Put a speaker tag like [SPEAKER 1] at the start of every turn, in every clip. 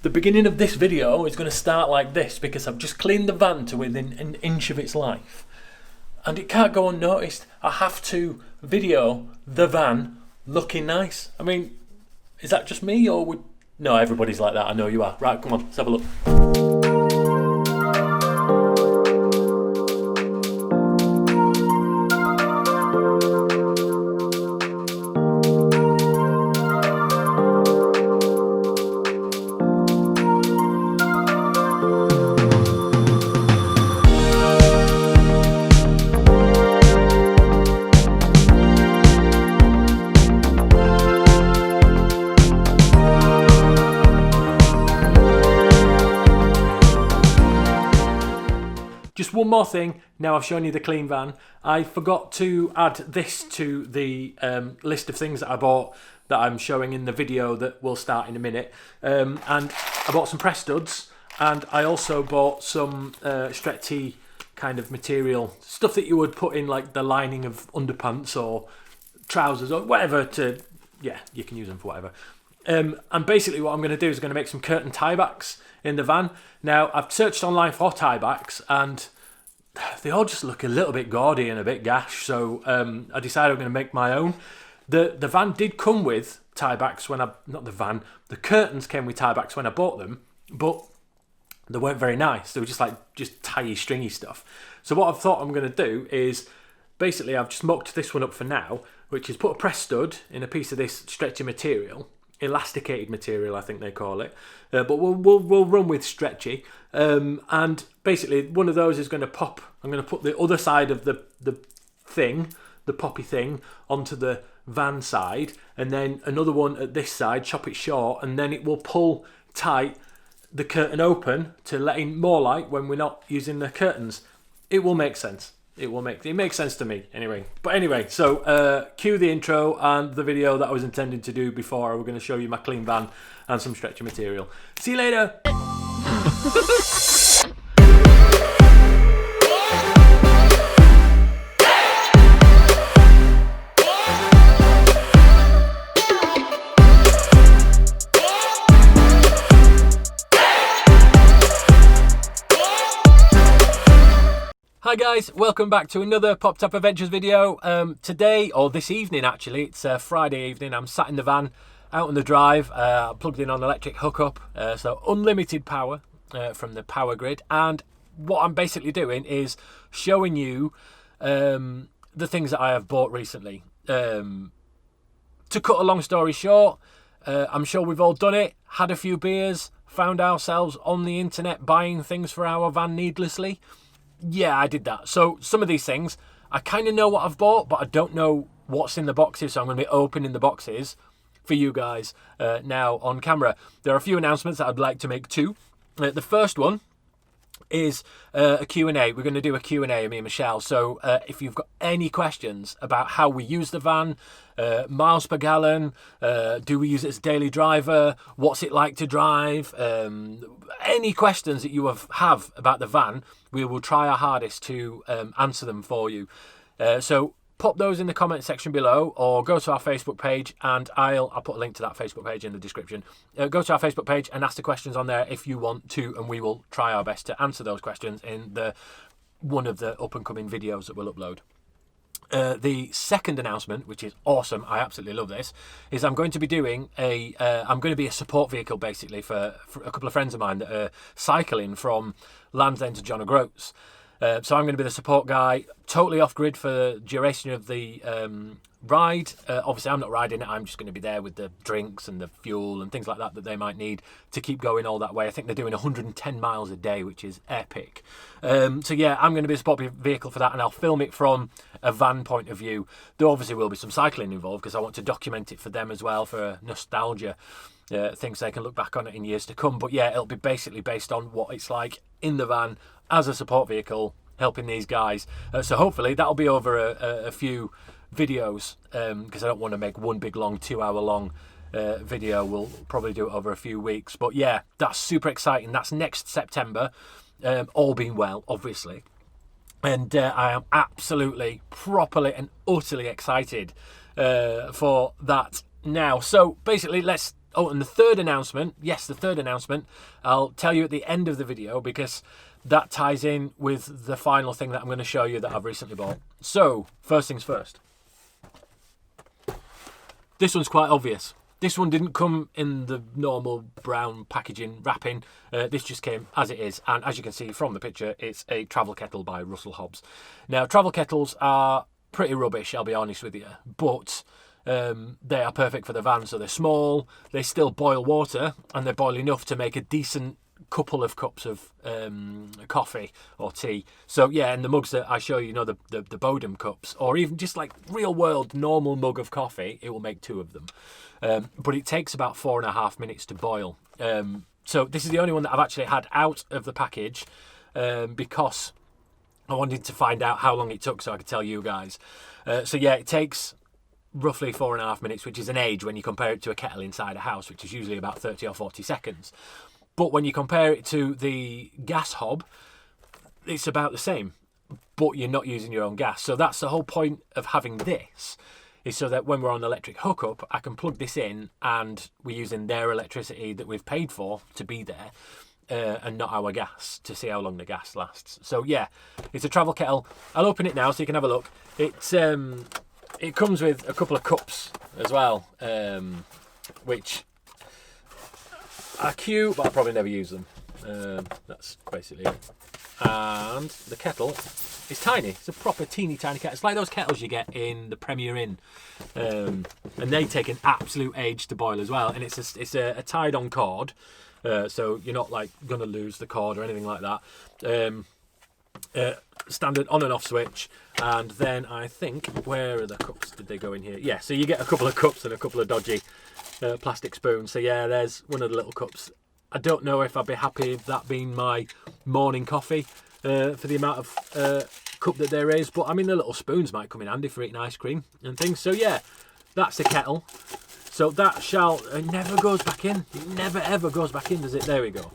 [SPEAKER 1] The beginning of this video is going to start like this because I've just cleaned the van to within an inch of its life. And it can't go unnoticed. I have to video the van looking nice. I mean, is that just me or would... No, everybody's like that. I know you are. Right, come on, let's have a look. Just one more thing, now I've shown you the clean van, I forgot to add this to the list of things that I bought that I'm showing in the video that will start in a minute. And I bought some press studs, and I also bought some stretchy kind of material, stuff that you would put in like the lining of underpants or trousers or whatever to, yeah, you can use them for whatever. And basically what I'm going to do is I'm going to make some curtain tiebacks in the van. Now, I've searched online for tiebacks and they all just look a little bit gaudy and a bit gash, so I decided I'm going to make my own. The van did come with tiebacks when the curtains came with tiebacks when I bought them, but they weren't very nice. They were just tidy, stringy stuff. So what I've thought I'm going to do is, basically I've just mocked this one up for now, which is put a press stud in a piece of this stretchy material, elasticated material I think they call it, but we'll run with stretchy, and basically one of those is going to pop. I'm going to put the other side of the poppy thing onto the van side, and then another one at this side, chop it short, and then it will pull tight the curtain open to let in more light when we're not using the curtains. It will make sense. It makes sense to me anyway. But anyway, so cue the intro and the video that I was intending to do before. We're going to show you my clean van and some stretchy material. See you later. Hi guys, welcome back to another Pop Top Adventures video. Today, or this evening actually, it's Friday evening, I'm sat in the van, out on the drive, plugged in on electric hookup, so unlimited power from the power grid, and what I'm basically doing is showing you the things that I have bought recently. To cut a long story short, I'm sure we've all done it, had a few beers, found ourselves on the internet buying things for our van needlessly. Yeah, I did that. So some of these things, I kind of know what I've bought, but I don't know what's in the boxes. So I'm going to be opening the boxes for you guys now on camera. There are a few announcements that I'd like to make too. The first one is a Q&A. We're going to do a Q&A, me and Michelle. So if you've got any questions about how we use the van, miles per gallon, do we use it as a daily driver, what's it like to drive, any questions that you have about the van, we will try our hardest to answer them for you. So pop those in the comment section below, or go to our Facebook page, and I'll put a link to that Facebook page in the description. Go to our Facebook page and ask the questions on there if you want to, and we will try our best to answer those questions in one of the up and coming videos that we'll upload. The second announcement, which is awesome, I absolutely love this, is I'm going to be doing I'm going to be a support vehicle basically for a couple of friends of mine that are cycling from Land's End to John O'Groats. So I'm going to be the support guy, totally off grid for the duration of the ride. Obviously I'm not riding it, I'm just going to be there with the drinks and the fuel and things like that they might need to keep going all that way. I think they're doing 110 miles a day, which is epic. So yeah, I'm going to be a support vehicle for that, and I'll film it from a van point of view. There obviously will be some cycling involved because I want to document it for them as well, for nostalgia, things they can look back on it in years to come. But yeah, it'll be basically based on what it's like in the van as a support vehicle helping these guys. So hopefully that'll be over a few videos, because I don't want to make one big long 2-hour long video. We'll probably do it over a few weeks. But yeah, that's super exciting. That's next September, all being well, obviously. And I am absolutely, properly and utterly excited for that now. So basically, let's Oh, and the third announcement, yes, the third announcement, I'll tell you at the end of the video because that ties in with the final thing that I'm going to show you that I've recently bought. So, first things first. This one's quite obvious. This one didn't come in the normal brown packaging wrapping. This just came as it is. And as you can see from the picture, it's a travel kettle by Russell Hobbs. Now, travel kettles are pretty rubbish, I'll be honest with you. But they are perfect for the van. So they're small, they still boil water, and they boil enough to make a decent couple of cups of coffee or tea. So yeah, and the mugs that I show you, the Bodem cups, or even just like real world normal mug of coffee, it will make 2 of them. But it takes about 4.5 minutes to boil. So this is the only one that I've actually had out of the package because I wanted to find out how long it took so I could tell you guys. So yeah, it takes roughly 4.5 minutes, which is an age when you compare it to a kettle inside a house, which is usually about 30 or 40 seconds. But when you compare it to the gas hob, it's about the same, but you're not using your own gas. So that's the whole point of having this, is so that when we're on electric hookup, I can plug this in and we're using their electricity that we've paid for to be there, and not our gas, to see how long the gas lasts. So yeah, it's a travel kettle. I'll open it now so you can have a look. It comes with a couple of cups as well, which are cute, but I'll probably never use them. That's basically it. And the kettle is tiny. It's a proper teeny tiny kettle. It's like those kettles you get in the Premier Inn, and they take an absolute age to boil as well. And it's a tied on cord, so you're not like gonna lose the cord or anything like that. Standard on and off switch, and then I think, where are the cups? Did they go in here? Yeah, so you get a couple of cups and a couple of dodgy plastic spoons. So yeah, there's one of the little cups. I don't know if I'd be happy with that being my morning coffee for the amount of cup that there is, but I mean the little spoons might come in handy for eating ice cream and things. So yeah, that's the kettle. So that it never goes back in. It never ever goes back in, does it? There we go.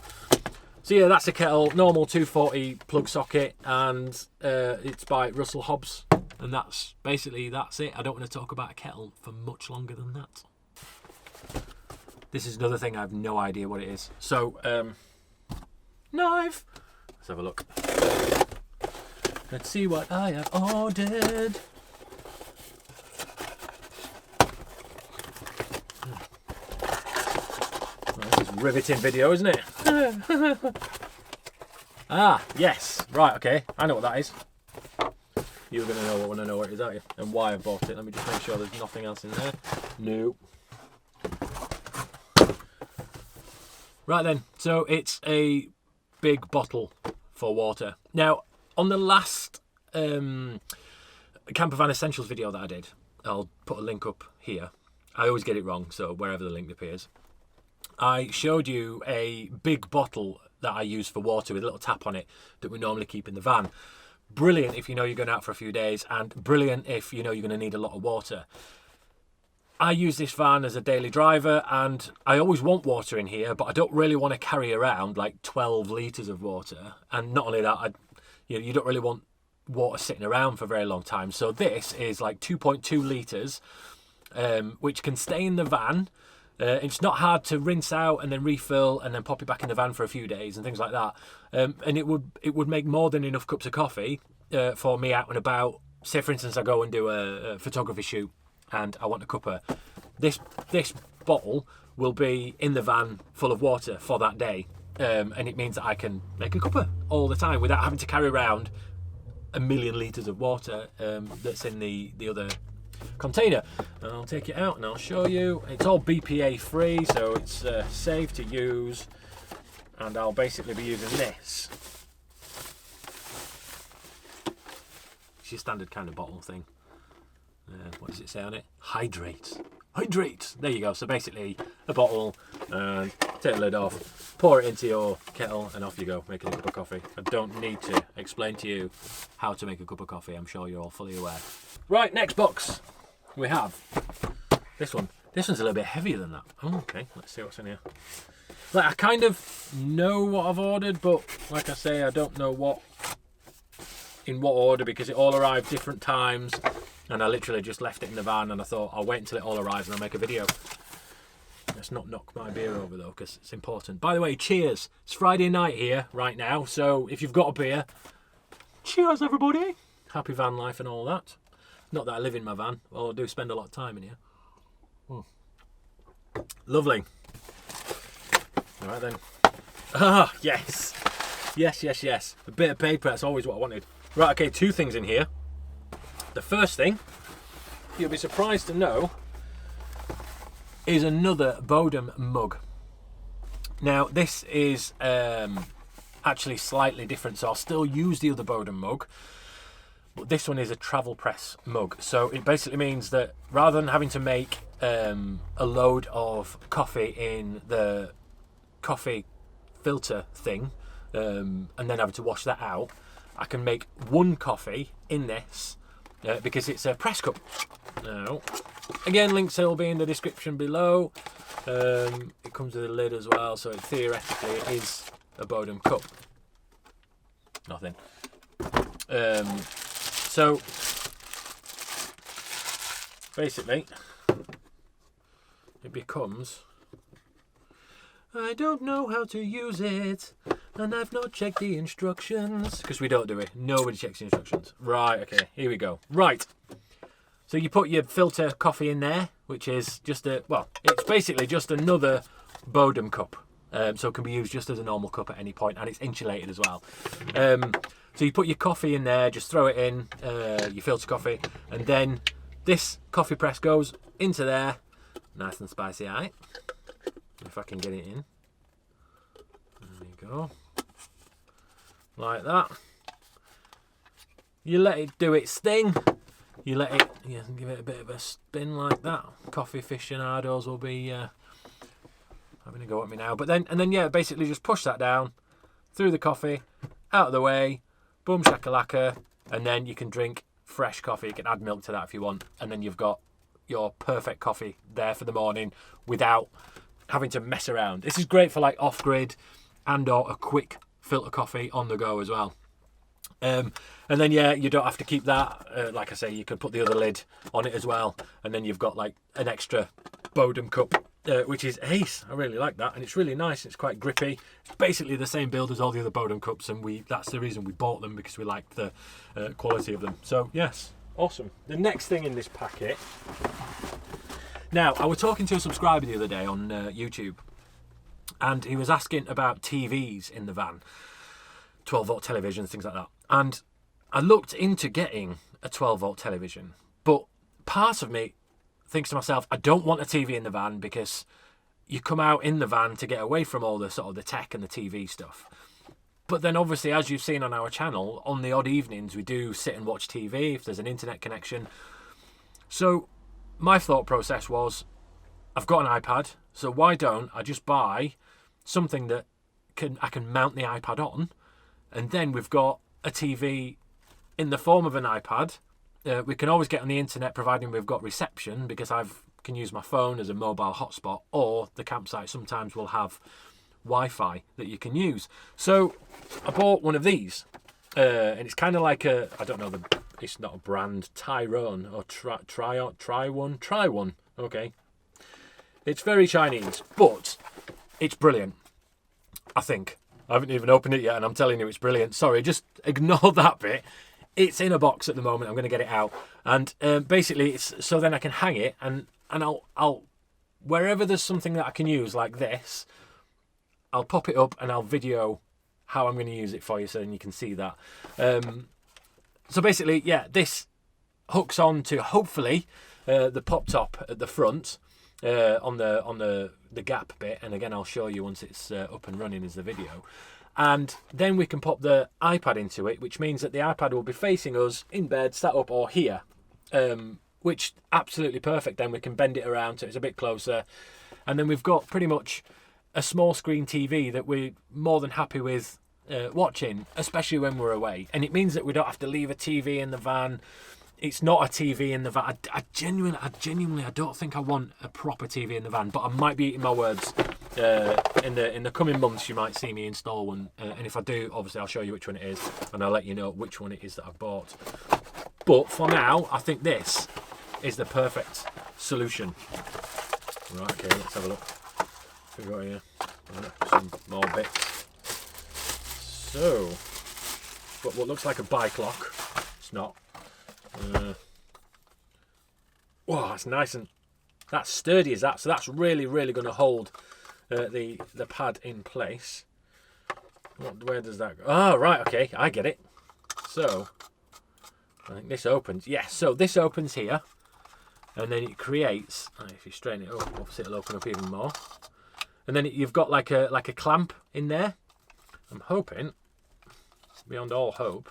[SPEAKER 1] So yeah, that's a kettle, normal 240 plug socket, and it's by Russell Hobbs, and that's it. I don't want to talk about a kettle for much longer than that. This is another thing I have no idea what it is. So, knife. Let's have a look. Let's see what I have ordered. Well, this is riveting video, isn't it? Ah, yes. Right, okay. I know what that is. You're going to want to know what it is, aren't you? And why I bought it. Let me just make sure there's nothing else in there. No. Right then, so it's a big bottle for water. Now, on the last Campervan Essentials video that I did, I'll put a link up here. I always get it wrong, so wherever the link appears. I showed you a big bottle that I use for water with a little tap on it that we normally keep in the van. Brilliant if you know you're going out for a few days, and brilliant if you know you're going to need a lot of water. I use this van as a daily driver, and I always want water in here, but I don't really want to carry around like 12 litres of water. And not only that, you don't really want water sitting around for a very long time. So this is like 2.2 litres, which can stay in the van. It's not hard to rinse out and then refill and then pop it back in the van for a few days and things like that. And it would make more than enough cups of coffee for me out and about. Say, for instance, I go and do a photography shoot and I want a cuppa. This bottle will be in the van full of water for that day. And it means that I can make a cuppa all the time without having to carry around 1 million litres of water that's in the other container. And I'll take it out and I'll show you. It's all BPA free, so it's safe to use, and I'll basically be using this. It's your standard kind of bottle thing. What does it say on it? Hydrate. There you go. So basically a bottle, and take the lid off, pour it into your kettle, and off you go, making a cup of coffee. I don't need to explain to you how to make a cup of coffee. I'm sure you're all fully aware. Right, next box we have this one. This one's a little bit heavier than that. Oh, okay, let's see what's in here. Like, I kind of know what I've ordered, but like I say, I don't know in what order, because it all arrived different times, and I literally just left it in the van, and I thought I'll wait until it all arrives and I'll make a video. Let's not knock my beer over though, because it's important. By the way, cheers. It's Friday night here right now, so if you've got a beer, cheers everybody. Happy van life and all that. Not that I live in my van, or I do spend a lot of time in here. Lovely. All right then. Ah, yes. Yes. A bit of paper, that's always what I wanted. Right, okay, 2 things in here. The first thing, you'll be surprised to know, is another Bodum mug. Now, this is actually slightly different, so I'll still use the other Bodum mug, but this one is a travel press mug. So it basically means that rather than having to make a load of coffee in the coffee filter thing, and then having to wash that out, I can make one coffee in this because it's a press cup. Now, again, links will be in the description below. It comes with a lid as well, so theoretically it is a Bodum cup. Nothing. So basically it becomes, I don't know how to use it, and I've not checked the instructions, because we don't do it. Nobody checks the instructions. Right, okay, here we go. Right. So you put your filter coffee in there, which is just it's basically just another Bodum cup. So it can be used just as a normal cup at any point, and it's insulated as well. So you put your coffee in there, just throw it in, your filter coffee, and then this coffee press goes into there, nice and spicy, alright? If I can get it in. There you go. Like that. You let it do its thing. You let it, give it a bit of a spin like that. Coffee aficionados will be having a go at me now. But then, basically just push that down through the coffee, out of the way, boom shakalaka, and then you can drink fresh coffee. You can add milk to that if you want, and then you've got your perfect coffee there for the morning without having to mess around. This is great for like off-grid and or a quick filter coffee on the go as well. And then you don't have to keep that. Like I say, you could put the other lid on it as well, and then you've got like an extra Bodum cup, which is ace. I really like that, and it's really nice. It's quite grippy. It's basically the same build as all the other Bodum cups, and that's the reason we bought them, because we liked the quality of them. So yes, awesome. The next thing in this packet. Now, I was talking to a subscriber the other day on YouTube, and he was asking about TVs in the van, 12-volt televisions, things like that. And I looked into getting a 12-volt television, but part of me thinks to myself, I don't want a TV in the van, because you come out in the van to get away from all the sort of the tech and the TV stuff. But then obviously, as you've seen on our channel, on the odd evenings, we do sit and watch TV if there's an internet connection. So my thought process was, I've got an iPad, so why don't I just buy something that I can mount the iPad on, and then we've got a TV in the form of an iPad. We can always get on the internet providing we've got reception, because I can use my phone as a mobile hotspot, or the campsite sometimes will have Wi-Fi that you can use. So I bought one of these, and it's kind of like I don't know, it's not a brand, Tyrone or Try one. Okay, it's very Chinese, but it's brilliant. I think I haven't even opened it yet, and I'm telling you it's brilliant. Sorry, just ignore that bit. It's in a box at the moment. I'm going to get it out, and basically it's so then I can hang it, and I'll wherever there's something that I can use like this, I'll pop it up and I'll video how I'm going to use it for you, so then you can see that. So basically, yeah, this hooks on to hopefully the pop top at the front on the gap bit, and again I'll show you once it's up and running as the video. And then we can pop the iPad into it, which means that the iPad will be facing us in bed, sat up, or here, which absolutely perfect. Then we can bend it around so it's a bit closer, and then we've got pretty much a small screen TV that we're more than happy with watching, especially when we're away. And it means that we don't have to leave a TV in the van. It's not a TV in the van. I genuinely, I don't think I want a proper TV in the van, but I might be eating my words. In the coming months, you might see me install one, and if I do, obviously I'll show you which one it is, and I'll let you know which one it is that I've bought. But for now, I think this is the perfect solution. Right, okay, let's have a look. We got here some more bits. So, but what looks like a bike lock, it's not. Wow, that's nice and that's sturdy as that. So that's really, really going to hold the pad in place. Where does that go? Oh, right, okay, I get it. So, I think this opens. Yes, so this opens here, and then it creates. If you straighten it up, obviously it'll open up even more. And then you've got like a clamp in there. I'm hoping, beyond all hope,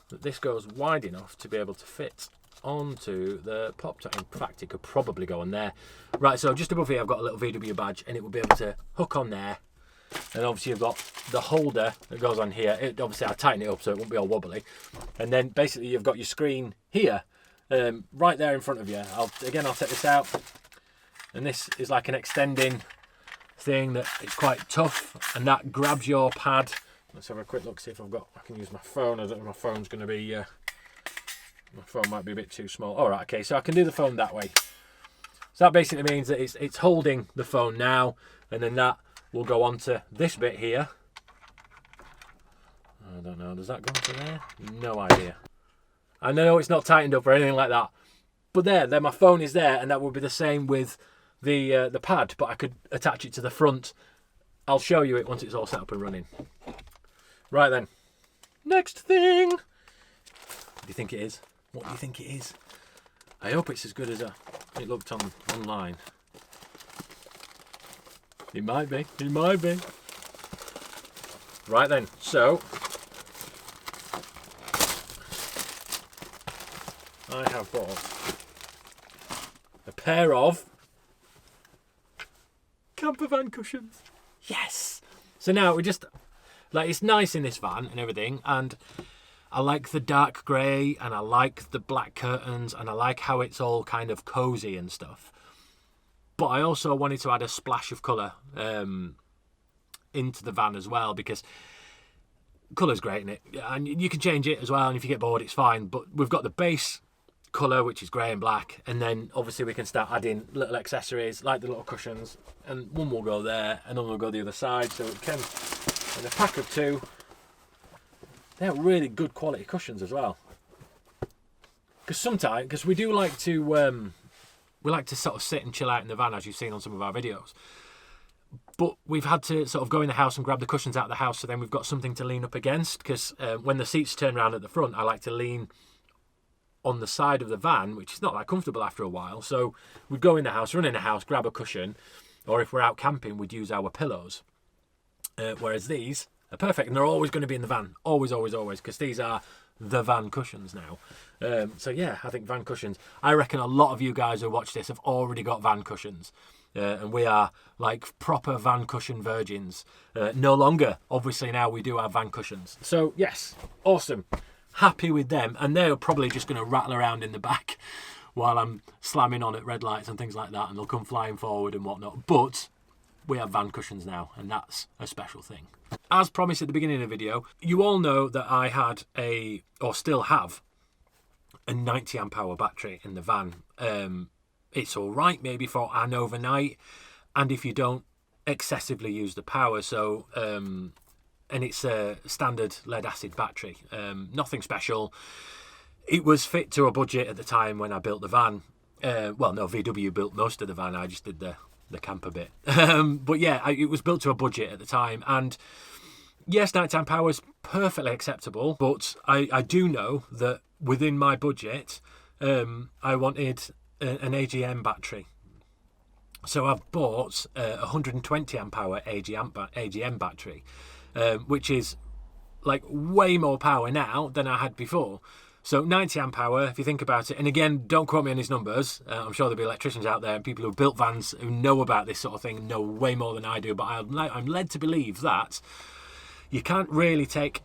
[SPEAKER 1] that this goes wide enough to be able to fit onto the pop top. In fact, it could probably go on there. Right, so just above here, I've got a little VW badge, and it will be able to hook on there. And obviously you've got the holder that goes on here. Obviously I tighten it up so it won't be all wobbly. And then basically you've got your screen here, right there in front of you. I'll take this out. And this is like an extending thing that is quite tough. And that grabs your pad. Let's have a quick look, see if I can use my phone. I don't know if my phone's going to be, my phone might be a bit too small. All right, okay, so I can do the phone that way. So that basically means that it's holding the phone now. And then that will go on to this bit here. I don't know, does that go into there? No idea. I know it's not tightened up or anything like that. But there my phone is there, and that would be the same with the pad, but I could attach it to the front. I'll show you it once it's all set up and running. Right then. Next thing. What do you think it is? What do you think it is? I hope it's as good as it looked online. It might be. It might be. Right then, so I have bought a pair of Campervan Cushions. Yes! So now we just, like, it's nice in this van and everything, and I like the dark grey, and I like the black curtains, and I like how it's all kind of cosy and stuff. But I also wanted to add a splash of colour into the van as well, because colour's great in it. And you can change it as well, and if you get bored, it's fine. But we've got the base colour, which is grey and black, and then obviously we can start adding little accessories, like the little cushions, and one will go there, and one will go the other side, so it can, in a pack of two, they're really good quality cushions as well. Because we do like to... we like to sort of sit and chill out in the van, as you've seen on some of our videos. But we've had to sort of go in the house and grab the cushions out of the house, so then we've got something to lean up against. Because when the seats turn around at the front, I like to lean on the side of the van, which is not that comfortable after a while. So we'd go in the house, run in the house, grab a cushion, or if we're out camping, we'd use our pillows. Whereas these are perfect, and they're always going to be in the van. Always, always, always, because these are the van cushions now. So yeah, I think van cushions. I reckon a lot of you guys who watch this have already got van cushions. And we are like proper van cushion virgins. No longer, obviously now we do have van cushions. So yes, awesome. Happy with them. And they're probably just going to rattle around in the back while I'm slamming on at red lights and things like that. And they'll come flying forward and whatnot. But we have van cushions now, and that's a special thing. As promised at the beginning of the video, you all know that I had or still have, a 90 amp hour battery in the van. It's all right maybe for an overnight, and if you don't excessively use the power. So, and it's a standard lead acid battery, nothing special. It was fit to a budget at the time when I built the van. Well, no, VW built most of the van. I just did the camper bit. But yeah, it was built to a budget at the time, and yes, 90 amp hour is perfectly acceptable, but I do know that within my budget, I wanted an AGM battery. So I've bought a 120 amp hour AGM battery, which is like way more power now than I had before. So 90 amp hour, if you think about it, and again, don't quote me on these numbers. I'm sure there'll be electricians out there and people who've built vans who know about this sort of thing, know way more than I do, but I'm led to believe that you can't really take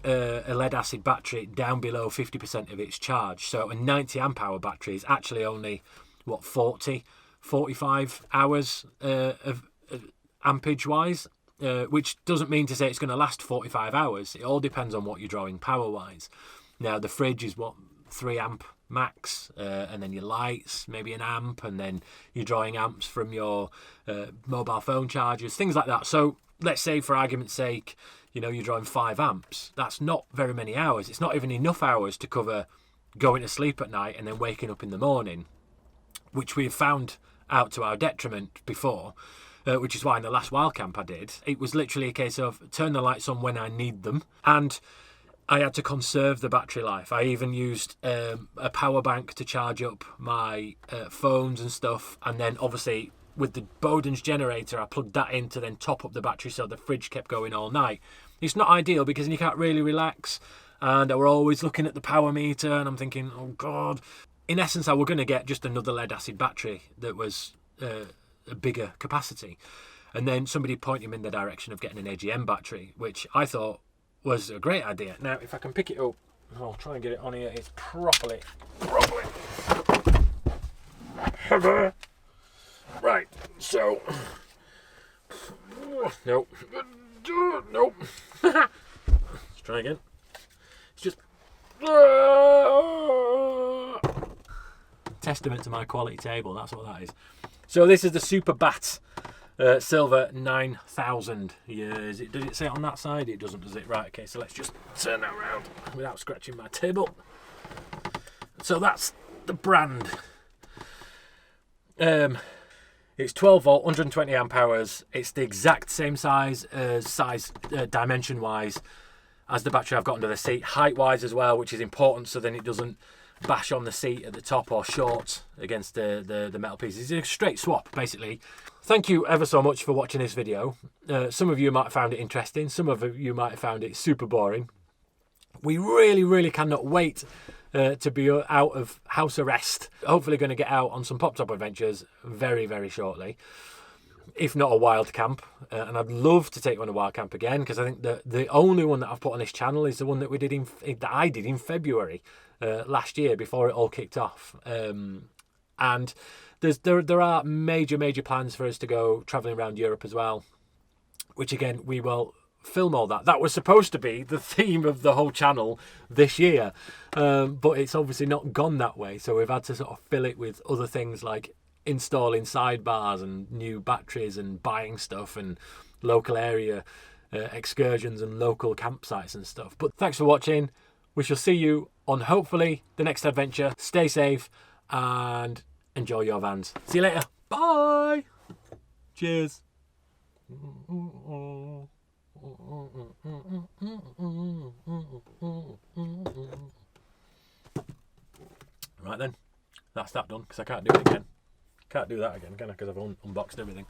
[SPEAKER 1] a lead acid battery down below 50% of its charge. So a 90 amp hour battery is actually only, what, 45 hours of ampage wise, which doesn't mean to say it's going to last 45 hours. It all depends on what you're drawing power wise. Now the fridge is what, 3 amp max, and then your lights, maybe an amp, and then you're drawing amps from your mobile phone chargers, things like that. So let's say, for argument's sake, you know, you're drawing 5 amps. That's not very many hours. It's not even enough hours to cover going to sleep at night and then waking up in the morning, which we've found out to our detriment before, which is why in the last wild camp I did, it was literally a case of turn the lights on when I need them, and I had to conserve the battery life. I even used a power bank to charge up my phones and stuff, and then obviously with the Bodem's generator, I plugged that in to then top up the battery so the fridge kept going all night. It's not ideal because you can't really relax, and we're always looking at the power meter, and I'm thinking, oh God. In essence, I were going to get just another lead acid battery that was a bigger capacity. And then somebody pointed him in the direction of getting an AGM battery, which I thought was a great idea. Now, if I can pick it up, I'll try and get it on here. It's properly. Right, so. Nope. Nope. Let's try again. It's just. Testament to my quality table, that's what that is. So this is the Super Bat Silver 9000. Does it say it on that side? It doesn't, does it? Right, okay, so let's just turn that around without scratching my table. So that's the brand. It's 12 volt, 120 amp hours. It's the exact same size dimension wise as the battery I've got under the seat, height wise as well, which is important, so then it doesn't bash on the seat at the top or short against the metal pieces. It's a straight swap, basically. Thank you ever so much for watching this video. Some of you might have found it interesting, some of you might have found it super boring. We really cannot wait to be out of house arrest. Hopefully going to get out on some pop-top adventures very shortly, if not a wild camp, and I'd love to take you on a wild camp again, because I think the only one that I've put on this channel is the one that I did in February last year, before it all kicked off. And there are major plans for us to go travelling around Europe as well, which again we will film all that. That was supposed to be the theme of the whole channel this year, but it's obviously not gone that way, so we've had to sort of fill it with other things like installing sidebars and new batteries and buying stuff and local area excursions and local campsites and stuff. But thanks for watching. We shall see you on hopefully the next adventure. Stay safe and enjoy your vans. See you later. Bye. Cheers. Right then, that's that done, because I can't do it again. Can't do that again, can I? Because I've unboxed everything.